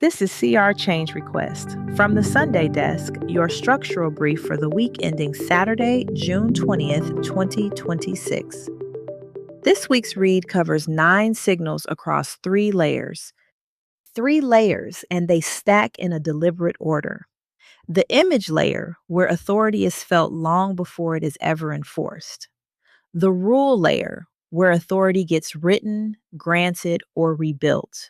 This is CR Change Request. From the Sunday Desk, your structural brief for the week ending Saturday, June 20th, 2026. This week's read covers 9 signals across 3 layers. 3 layers, and they stack in a deliberate order. The image layer, where authority is felt long before it is ever enforced. The rule layer, where authority gets written, granted, or rebuilt.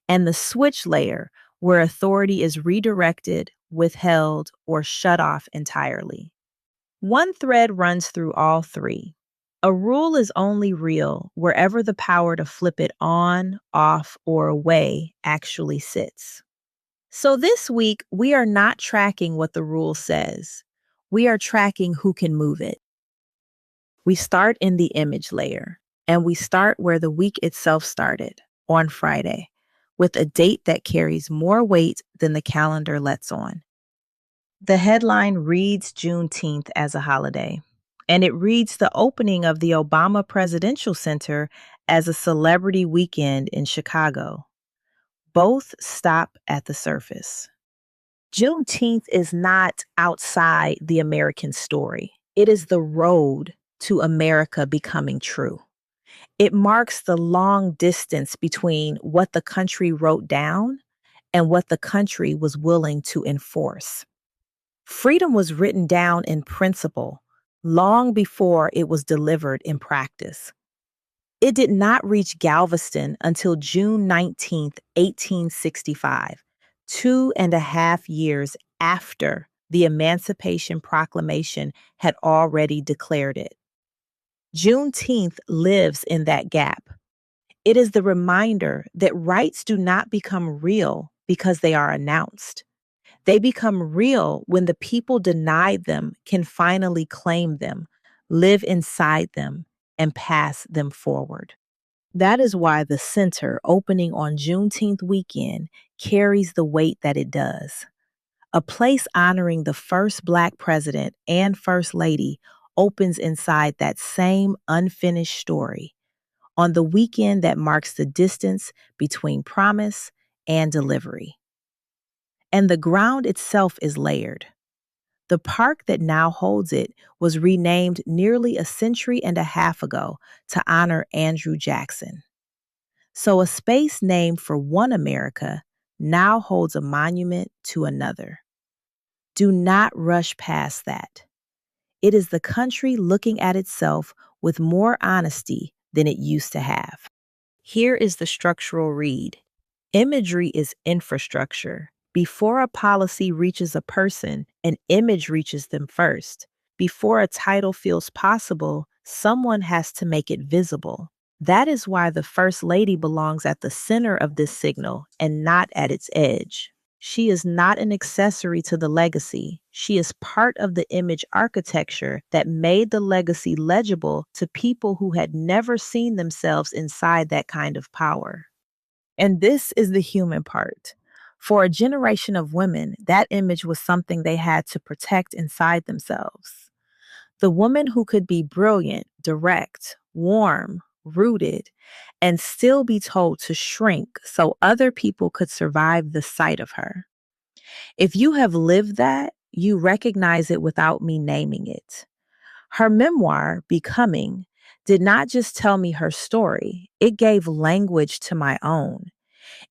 And the switch layer, where authority is redirected, withheld, or shut off entirely. One thread runs through all 3. A rule is only real wherever the power to flip it on, off, or away actually sits. So this week, we are not tracking what the rule says. We are tracking who can move it. We start in the image layer, and we start where the week itself started, on Friday, with a date that carries more weight than the calendar lets on. The headline reads Juneteenth as a holiday, and it reads the opening of the Obama Presidential Center as a celebrity weekend in Chicago. Both stop at the surface. Juneteenth is not outside the American story. It is the road to America becoming true. It marks the long distance between what the country wrote down and what the country was willing to enforce. Freedom was written down in principle long before it was delivered in practice. It did not reach Galveston until June 19th, 1865, 2.5 years after the Emancipation Proclamation had already declared it. Juneteenth lives in that gap. It is the reminder that rights do not become real because they are announced. They become real when the people denied them can finally claim them, live inside them, and pass them forward. That is why the center opening on Juneteenth weekend carries the weight that it does. A place honoring the first Black president and First Lady opens inside that same unfinished story on the weekend that marks the distance between promise and delivery. And the ground itself is layered. The park that now holds it was renamed nearly a century and a half ago to honor Andrew Jackson. So a space named for one America now holds a monument to another. Do not rush past that. It is the country looking at itself with more honesty than it used to have. Here is the structural read. Imagery is infrastructure. Before a policy reaches a person, an image reaches them first. Before a title feels possible, someone has to make it visible. That is why the First Lady belongs at the center of this signal and not at its edge. She is not an accessory to the legacy. She is part of the image architecture that made the legacy legible to people who had never seen themselves inside that kind of power. And this is the human part. For a generation of women, that image was something they had to protect inside themselves. The woman who could be brilliant, direct, warm, rooted, and still be told to shrink so other people could survive the sight of her. If you have lived that, you recognize it without me naming it. Her memoir, Becoming, did not just tell me her story, it gave language to my own.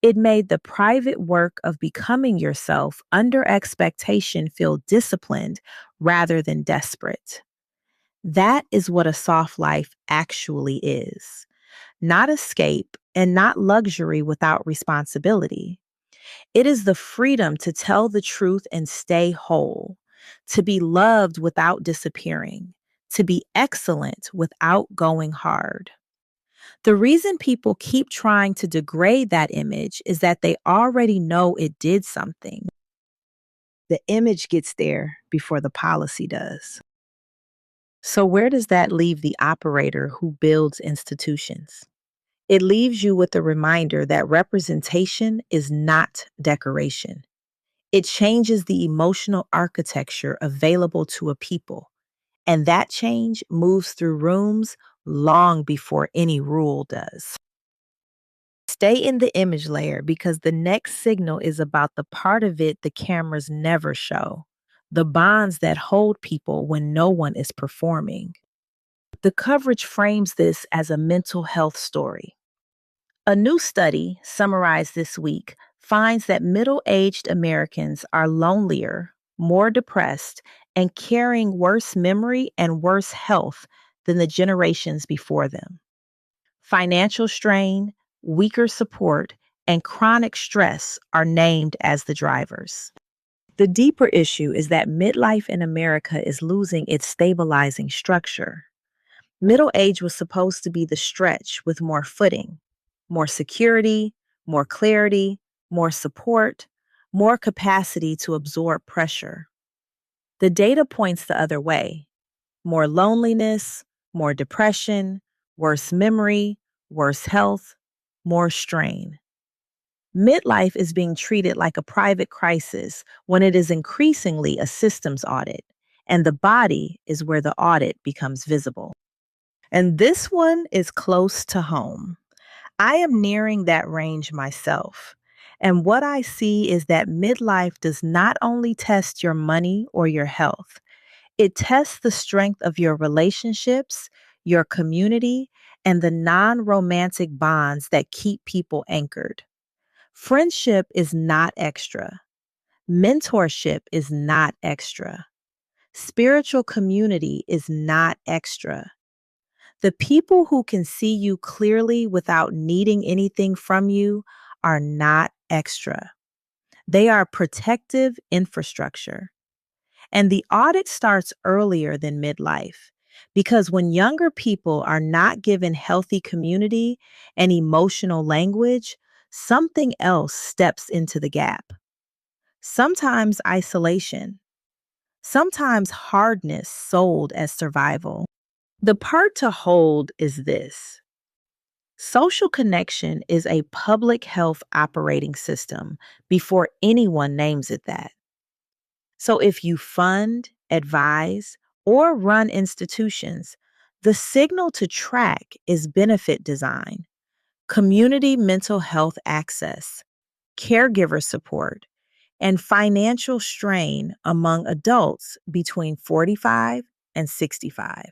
It made the private work of becoming yourself under expectation feel disciplined rather than desperate. That is what a soft life actually is. Not escape and not luxury without responsibility. It is the freedom to tell the truth and stay whole, to be loved without disappearing, to be excellent without going hard. The reason people keep trying to degrade that image is that they already know it did something. The image gets there before the policy does. So where does that leave the operator who builds institutions? It leaves you with a reminder that representation is not decoration. It changes the emotional architecture available to a people, and that change moves through rooms long before any rule does. Stay in the image layer because the next signal is about the part of it the cameras never show, the bonds that hold people when no one is performing. The coverage frames this as a mental health story. A new study, summarized this week, finds that middle aged Americans are lonelier, more depressed, and carrying worse memory and worse health than the generations before them. Financial strain, weaker support, and chronic stress are named as the drivers. The deeper issue is that midlife in America is losing its stabilizing structure. Middle age was supposed to be the stretch with more footing, more security, more clarity, more support, more capacity to absorb pressure. The data points the other way: more loneliness, more depression, worse memory, worse health, more strain. Midlife is being treated like a private crisis when it is increasingly a systems audit, and the body is where the audit becomes visible. And this one is close to home. I am nearing that range myself. And what I see is that midlife does not only test your money or your health, it tests the strength of your relationships, your community, and the non romantic bonds that keep people anchored. Friendship is not extra. Mentorship is not extra. Spiritual community is not extra. The people who can see you clearly without needing anything from you are not extra. They are protective infrastructure. And the audit starts earlier than midlife because when younger people are not given healthy community and emotional language, something else steps into the gap. Sometimes isolation, sometimes hardness sold as survival. The part to hold is this: social connection is a public health operating system before anyone names it that. So if you fund, advise, or run institutions, the signal to track is benefit design, community mental health access, caregiver support, and financial strain among adults between 45 and 65.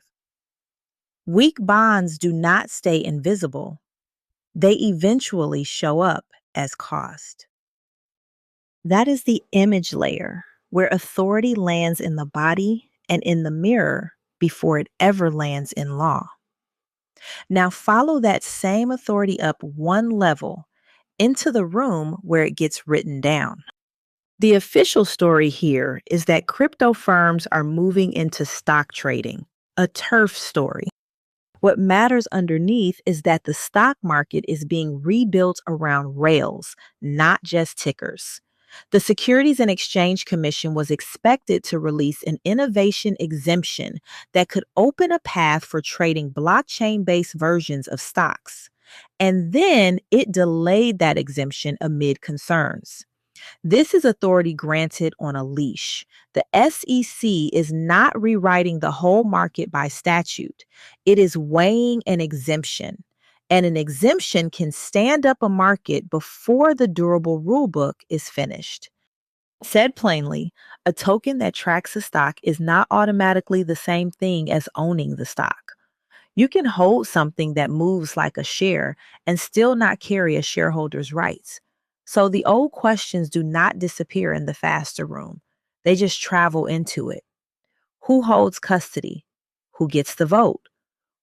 Weak bonds do not stay invisible. They eventually show up as cost. That is the image layer, where authority lands in the body and in the mirror before it ever lands in law. Now follow that same authority up one level into the room where it gets written down. The official story here is that crypto firms are moving into stock trading, a turf story. What matters underneath is that the stock market is being rebuilt around rails, not just tickers. The Securities and Exchange Commission was expected to release an innovation exemption that could open a path for trading blockchain based versions of stocks. And then it delayed that exemption amid concerns. This is authority granted on a leash. The SEC is not rewriting the whole market by statute. It is weighing an exemption. And an exemption can stand up a market before the durable rulebook is finished. Said plainly, a token that tracks a stock is not automatically the same thing as owning the stock. You can hold something that moves like a share and still not carry a shareholder's rights. So the old questions do not disappear in the faster room. They just travel into it. Who holds custody? Who gets the vote?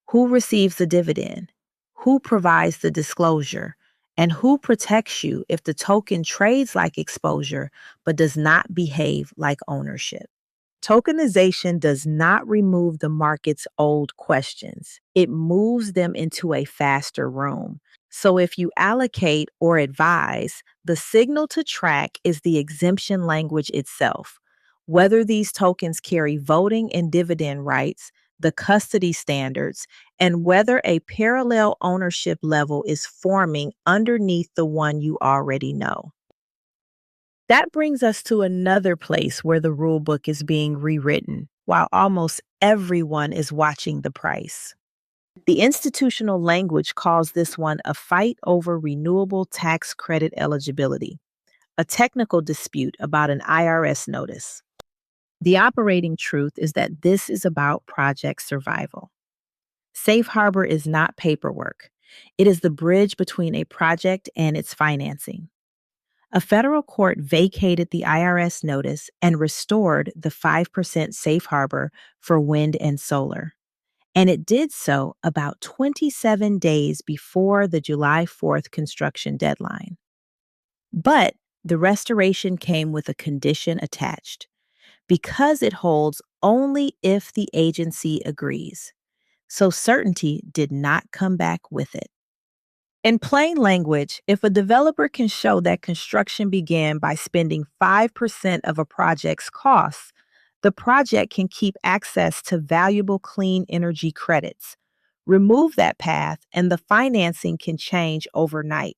Who receives the dividend? Who provides the disclosure? And who protects you if the token trades like exposure but does not behave like ownership? Tokenization does not remove the market's old questions. It moves them into a faster room. So if you allocate or advise, the signal to track is the exemption language itself. Whether these tokens carry voting and dividend rights, the custody standards, and whether a parallel ownership level is forming underneath the one you already know. That brings us to another place where the rule book is being rewritten, while almost everyone is watching the price. The institutional language calls this one a fight over renewable tax credit eligibility, a technical dispute about an IRS notice. The operating truth is that this is about project survival. Safe harbor is not paperwork. It is the bridge between a project and its financing. A federal court vacated the IRS notice and restored the 5% safe harbor for wind and solar. And it did so about 27 days before the July 4th construction deadline. But the restoration came with a condition attached because it holds only if the agency agrees. So certainty did not come back with it. In plain language, if a developer can show that construction began by spending 5% of a project's costs, the project can keep access to valuable clean energy credits. Remove that path, and the financing can change overnight.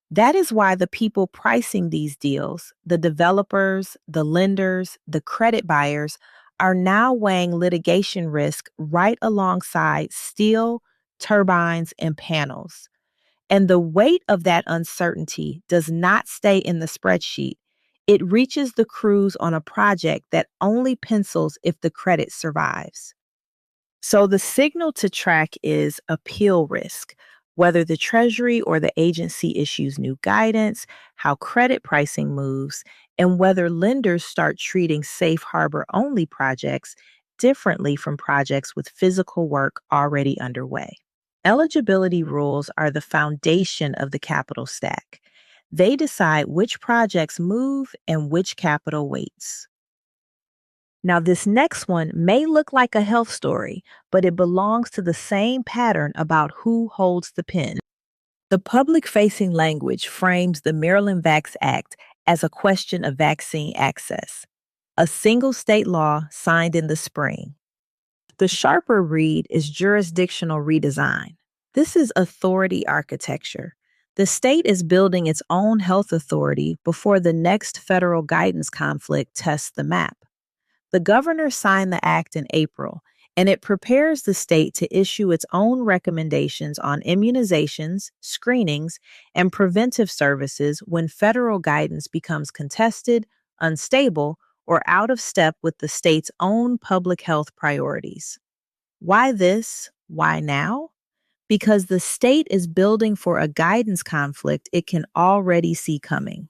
That is why the people pricing these deals, the developers, the lenders, the credit buyers, are now weighing litigation risk right alongside steel, turbines, and panels. And the weight of that uncertainty does not stay in the spreadsheet. It reaches the crews on a project that only pencils if the credit survives. So the signal to track is appeal risk, whether the Treasury or the agency issues new guidance, how credit pricing moves, and whether lenders start treating safe harbor only projects differently from projects with physical work already underway. Eligibility rules are the foundation of the capital stack. They decide which projects move and which capital waits. Now, this next one may look like a health story, but it belongs to the same pattern about who holds the pen. The public facing language frames the Maryland Vax Act as a question of vaccine access, a single state law signed in the spring. The sharper read is jurisdictional redesign. This is authority architecture. The state is building its own health authority before the next federal guidance conflict tests the map. The governor signed the act in April, and it prepares the state to issue its own recommendations on immunizations, screenings, and preventive services when federal guidance becomes contested, unstable, or out of step with the state's own public health priorities. Why this? Why now? Because the state is building for a guidance conflict it can already see coming.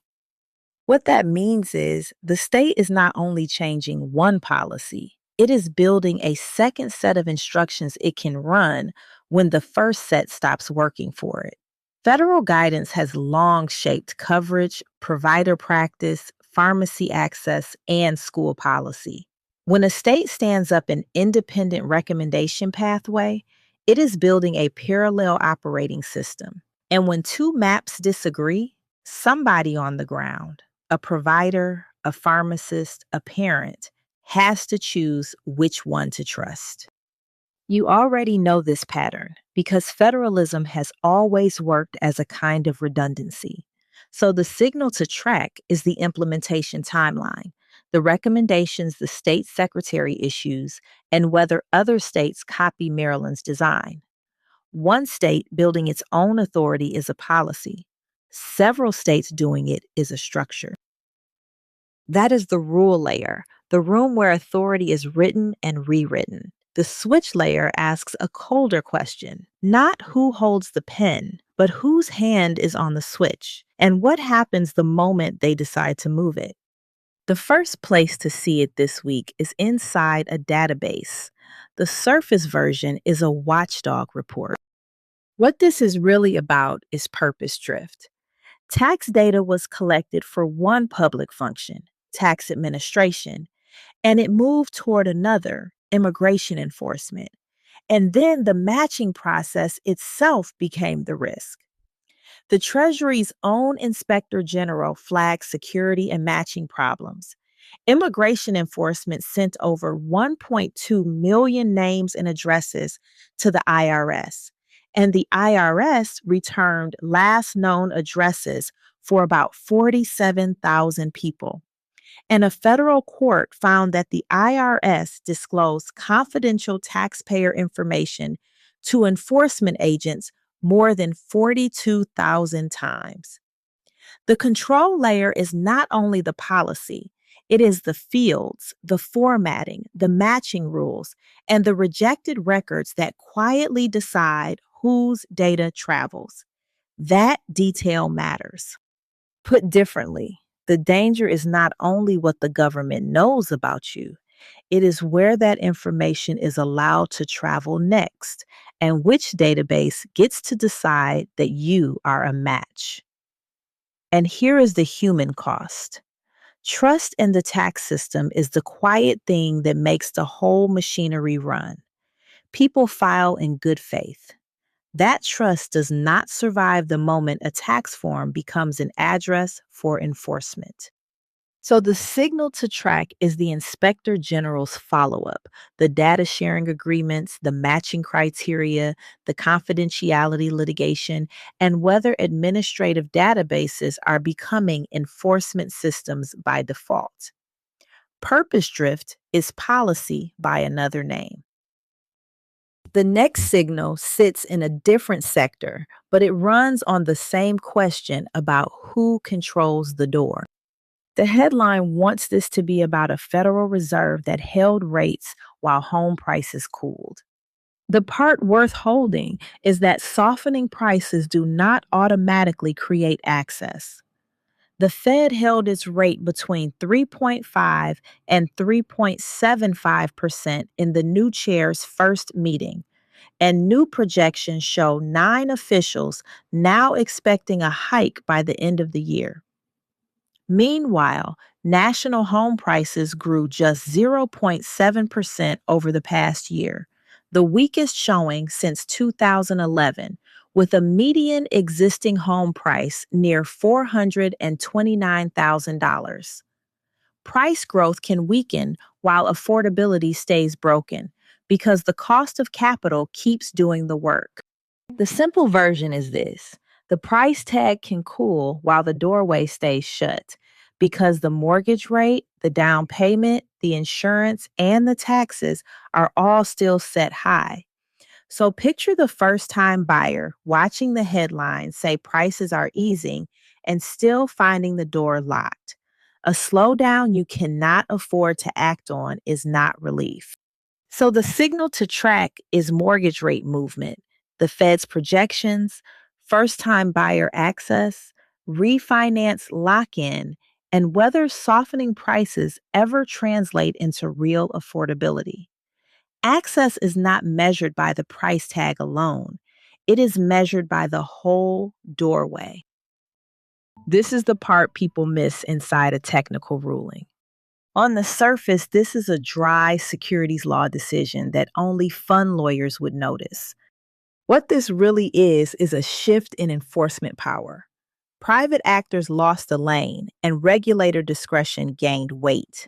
What that means is the state is not only changing one policy, it is building a second set of instructions it can run when the first set stops working for it. Federal guidance has long shaped coverage, provider practice, pharmacy access, and school policy. When a state stands up an independent recommendation pathway, it is building a parallel operating system. And when two maps disagree, somebody on the ground, a provider, a pharmacist, a parent, has to choose which one to trust. You already know this pattern because federalism has always worked as a kind of redundancy. So the signal to track is the implementation timeline, the recommendations the state secretary issues, and whether other states copy Maryland's design. One state building its own authority is a policy. Several states doing it is a structure. That is the rule layer, the room where authority is written and rewritten. The switch layer asks a colder question, not who holds the pen, but whose hand is on the switch, and what happens the moment they decide to move it. The first place to see it this week is inside a database. The surface version is a watchdog report. What this is really about is purpose drift. Tax data was collected for one public function, tax administration, and it moved toward another, immigration enforcement. And then the matching process itself became the risk. The Treasury's own Inspector General flagged security and matching problems. Immigration enforcement sent over 1.2 million names and addresses to the IRS, and the IRS returned last known addresses for about 47,000 people. And a federal court found that the IRS disclosed confidential taxpayer information to enforcement agents more than 42,000 times. The control layer is not only the policy, it is the fields, the formatting, the matching rules, and the rejected records that quietly decide whose data travels. That detail matters. Put differently, the danger is not only what the government knows about you, it is where that information is allowed to travel next and which database gets to decide that you are a match. And here is the human cost. Trust in the tax system is the quiet thing that makes the whole machinery run. People file in good faith. That trust does not survive the moment a tax form becomes an address for enforcement. So the signal to track is the Inspector General's follow-up, the data sharing agreements, the matching criteria, the confidentiality litigation, and whether administrative databases are becoming enforcement systems by default. Purpose drift is policy by another name. The next signal sits in a different sector, but it runs on the same question about who controls the door. The headline wants this to be about a Federal Reserve that held rates while home prices cooled. The part worth holding is that softening prices do not automatically create access. The Fed held its rate between 3.5 and 3.75% in the new chair's first meeting, and new projections show 9 officials now expecting a hike by the end of the year. Meanwhile, national home prices grew just 0.7% over the past year, the weakest showing since 2011, with a median existing home price near $429,000. Price growth can weaken while affordability stays broken because the cost of capital keeps doing the work. The simple version is this: the price tag can cool while the doorway stays shut because the mortgage rate, the down payment, the insurance, and the taxes are all still set high. So picture the first time buyer watching the headlines say prices are easing and still finding the door locked. A slowdown you cannot afford to act on is not relief. So the signal to track is mortgage rate movement, the Fed's projections, first time buyer access, refinance lock in, and whether softening prices ever translate into real affordability. Access is not measured by the price tag alone, it is measured by the whole doorway. This is the part people miss inside a technical ruling. On the surface, this is a dry securities law decision that only fund lawyers would notice. What this really is a shift in enforcement power. Private actors lost the lane, and regulator discretion gained weight.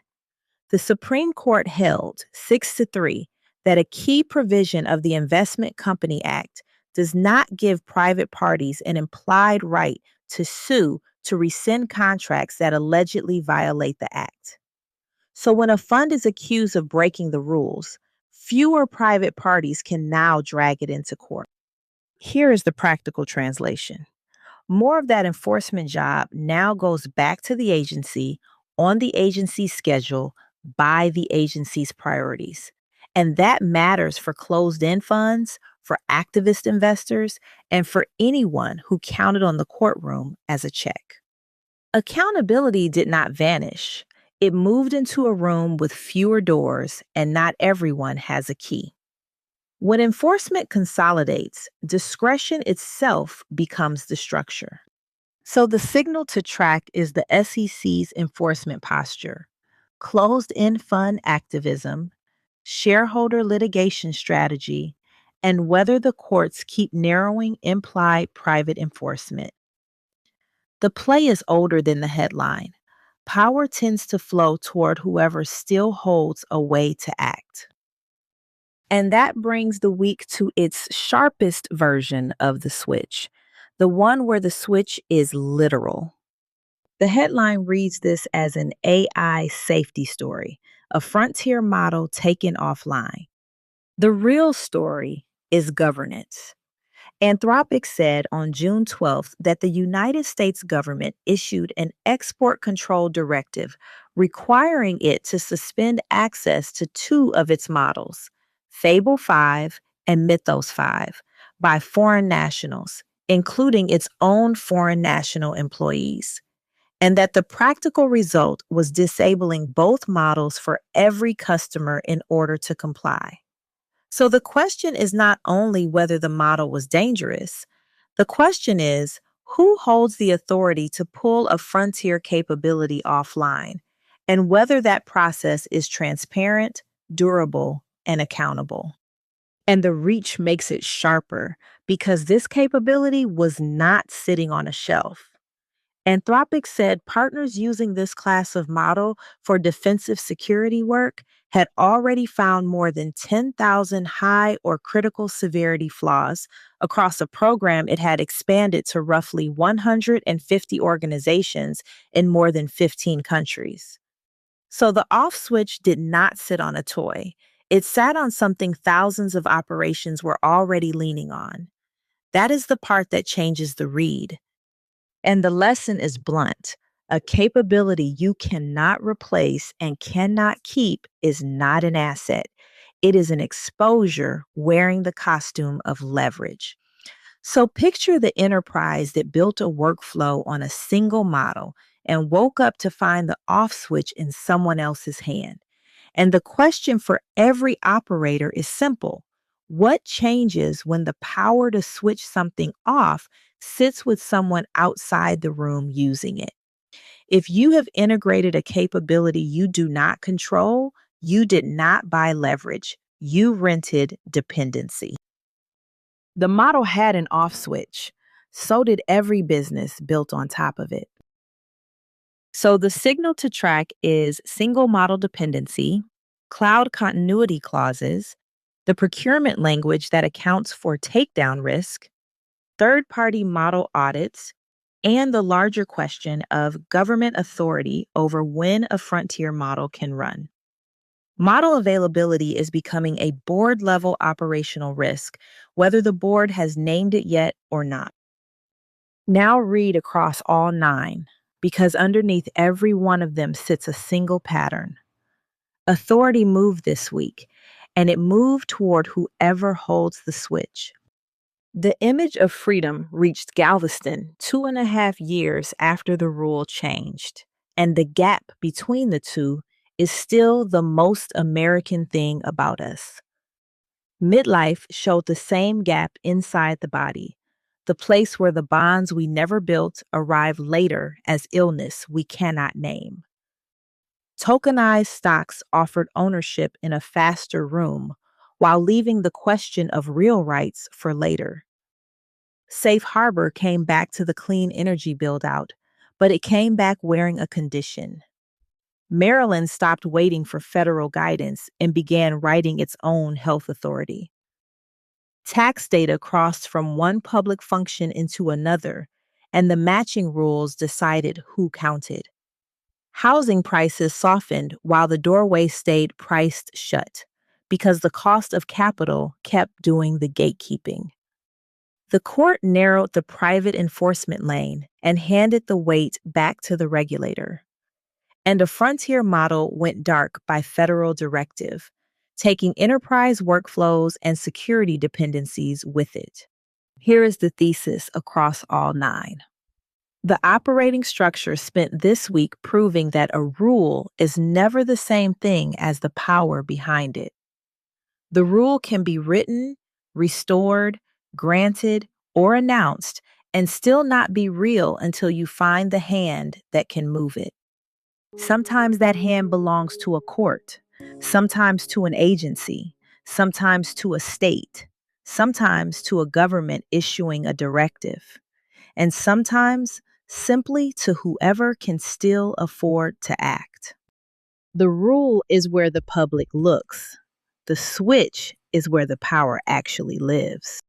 The Supreme Court held 6-3 that a key provision of the Investment Company Act does not give private parties an implied right to sue to rescind contracts that allegedly violate the act. So when a fund is accused of breaking the rules, fewer private parties can now drag it into court. Here is the practical translation. More of that enforcement job now goes back to the agency on the agency's schedule by the agency's priorities. And that matters for closed-end funds, for activist investors, and for anyone who counted on the courtroom as a check. Accountability did not vanish. It moved into a room with fewer doors, and not everyone has a key. When enforcement consolidates, discretion itself becomes the structure. So the signal to track is the SEC's enforcement posture, closed-end fund activism, shareholder litigation strategy, and whether the courts keep narrowing implied private enforcement. The play is older than the headline. Power tends to flow toward whoever still holds a way to act. And that brings the week to its sharpest version of the switch, the one where the switch is literal. The headline reads this as an AI safety story, a frontier model taken offline. The real story is governance. Anthropic said on June 12th that the United States government issued an export control directive requiring it to suspend access to two of its models, Fable 5 and Mythos 5, by foreign nationals, including its own foreign national employees, and that the practical result was disabling both models for every customer in order to comply. So the question is not only whether the model was dangerous, the question is who holds the authority to pull a frontier capability offline, and whether that process is transparent, durable, and accountable. And the reach makes it sharper because this capability was not sitting on a shelf. Anthropic said partners using this class of model for defensive security work had already found more than 10,000 high or critical severity flaws across a program it had expanded to roughly 150 organizations in more than 15 countries. So the off switch did not sit on a toy. It sat on something thousands of operations were already leaning on. That is the part that changes the read. And the lesson is blunt. A capability you cannot replace and cannot keep is not an asset. It is an exposure wearing the costume of leverage. So picture the enterprise that built a workflow on a single model and woke up to find the off switch in someone else's hand. And the question for every operator is simple. What changes when the power to switch something off sits with someone outside the room using it? If you have integrated a capability you do not control, you did not buy leverage. You rented dependency. The model had an off switch. So did every business built on top of it. So the signal to track is single model dependency, cloud continuity clauses, the procurement language that accounts for takedown risk, third party model audits, and the larger question of government authority over when a frontier model can run. Model availability is becoming a board level operational risk, whether the board has named it yet or not. Now read across all 9, because underneath every one of them sits a single pattern. Authority moved this week, and it moved toward whoever holds the switch. The image of freedom reached Galveston 2.5 years after the rule changed, and the gap between the two is still the most American thing about us. Midlife showed the same gap inside the body, the place where the bonds we never built arrive later as illness we cannot name. Tokenized stocks offered ownership in a faster room while leaving the question of real rights for later. Safe Harbor came back to the clean energy build-out, but it came back wearing a condition. Maryland stopped waiting for federal guidance and began writing its own health authority. Tax data crossed from one public function into another, and the matching rules decided who counted. Housing prices softened while the doorway stayed priced shut because the cost of capital kept doing the gatekeeping. The court narrowed the private enforcement lane and handed the weight back to the regulator. And a frontier model went dark by federal directive, taking enterprise workflows and security dependencies with it. Here is the thesis across all 9. The operating structure spent this week proving that a rule is never the same thing as the power behind it. The rule can be written, restored, granted, or announced, and still not be real until you find the hand that can move it. Sometimes that hand belongs to a court, sometimes to an agency, sometimes to a state, sometimes to a government issuing a directive, and sometimes simply to whoever can still afford to act. The rule is where the public looks. The switch is where the power actually lives.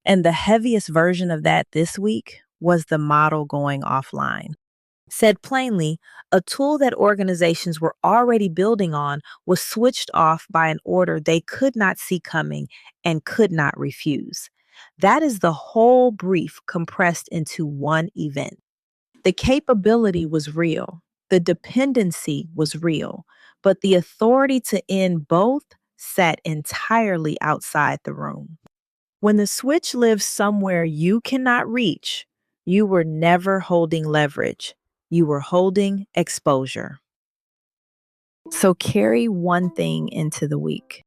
And the heaviest version of that this week was the model going offline. Said plainly, a tool that organizations were already building on was switched off by an order they could not see coming and could not refuse. That is the whole brief compressed into one event. The capability was real, the dependency was real, but the authority to end both sat entirely outside the room. When the switch lives somewhere you cannot reach, you were never holding leverage. You were holding exposure. So carry one thing into the week.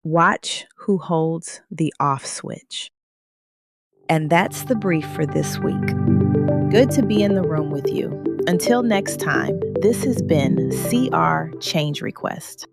Watch who holds the off switch. And that's the brief for this week. Good to be in the room with you. Until next time, this has been CR Change Request.